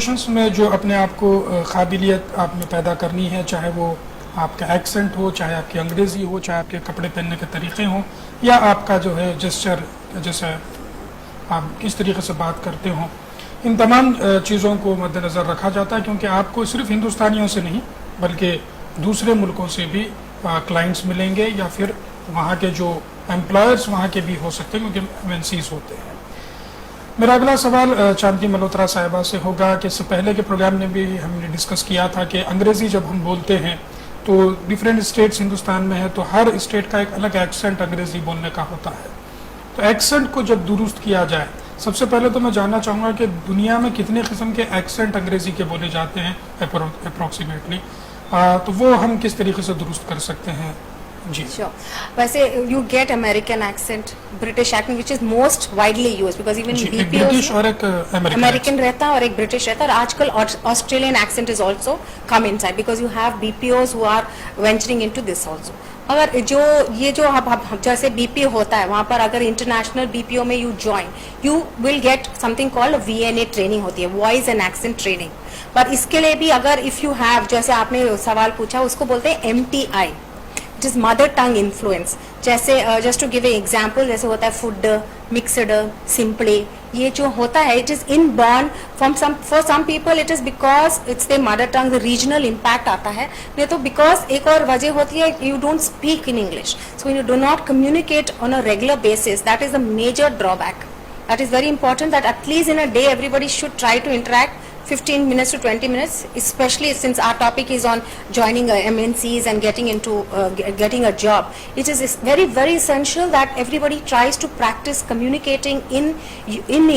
Conversations में जो अपने आप को काबिलियत आप में पैदा करनी है, चाहे वो आपका एक्सेंट हो, चाहे आपकी अंग्रेज़ी हो, चाहे आपके कपड़े पहनने के तरीक़े हों, या आपका जो है जेस्चर, जैसे आप किस तरीके से बात करते हो, इन तमाम चीज़ों को मद्देनज़र रखा जाता है, क्योंकि आपको सिर्फ हिंदुस्तानियों से नहीं बल्कि दूसरे मुल्कों से भी क्लाइंट्स मिलेंगे, या फिर वहाँ के जो एम्प्लॉयर्स वहाँ के भी हो सकते हैं, क्योंकि एमएनसीज होते हैं। मेरा अगला सवाल चांदनी मल्होत्रा साहिबा से होगा कि इससे पहले के प्रोग्राम में भी हमने डिस्कस किया था कि अंग्रेज़ी जब हम बोलते हैं तो डिफरेंट स्टेट्स हिंदुस्तान में है, तो हर स्टेट का एक अलग एक्सेंट अंग्रेज़ी बोलने का होता है। तो एक्सेंट को जब दुरुस्त किया जाए, सबसे पहले तो मैं जानना चाहूँगा कि दुनिया में कितने किस्म के एक्सेंट अंग्रेज़ी के बोले जाते हैं अप्रोक्सीमेटली, तो वो हम किस तरीके से दुरुस्त कर सकते हैं? जी Sure. वैसे you get American accent, British accent, which is most widely used because even एक BPOs ब्रिटिश और एक अमेरिकन रहता है और एक ब्रिटिश रहता है, और आजकल Australian accent is also come in side because you have BPOs who are venturing into this also. अगर जो ये जो आप जैसे बीपीओ होता है, वहाँ पर अगर इंटरनेशनल बीपीओ में you join, you will get something called VNA training होती है, वॉइस एंड एक्सेंट ट्रेनिंग। पर इसके लिए भी अगर इफ यू हैव, जैसे आपने सवाल पूछा, उसको बोलते हैं MTI, it is mother tongue influence. जैसे just to give a example, जैसे होता है फुड, मिक्सड, सिंपली, ये जो होता है it is inborn from some, for some people it is because it's the mother tongue, regional impact आता है, नहीं तो बिकॉज एक और वजह होती है, you don't speak in English, so you do not communicate on a regular basis, that is the major drawback. That is very important that at least in a day everybody should try to interact 15 minutes to 20 minutes, especially since our topic is on joining MNCs and getting into getting a job. It is very, very essential that everybody tries to practice communicating in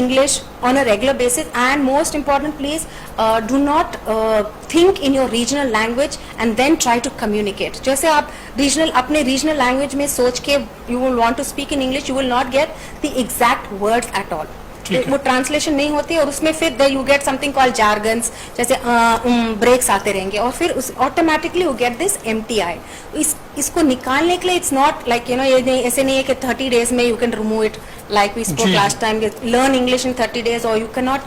English on a regular basis, and most important, please do not think in your regional language and then try to communicate. जैसे आप अपने regional language में सोच के you will want to speak in English, you will not get the exact words at all. वो translation नहीं होती है, और उसमें फिर you get something called jargons, जैसे ब्रेक्स आते रहेंगे, और फिर automatically you get this MTI। इसको निकालने के लिए इट्स नॉट लाइक ये ऐसे नहीं है कि 30 days में you can remove it, like we spoke last time, learn English in 30 days, और you can not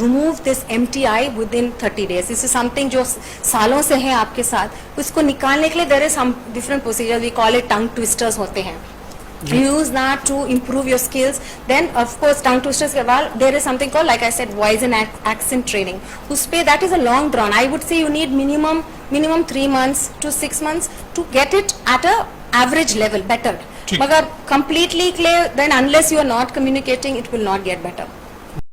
remove this MTI within 30 days। This is something जो सालों से है आपके साथ। उसको निकालने के लिए there is some different procedure, we call it tongue twisters होते हैं। Use that to improve your skills. Then of course tongue twisters के बाद there is something called, like I said, voice and accent training. उसपे that is a long drawn. I would say you need minimum 3 months to 6 months to get it at a average level better. मगर completely clear, then unless you are not communicating, it will not get better.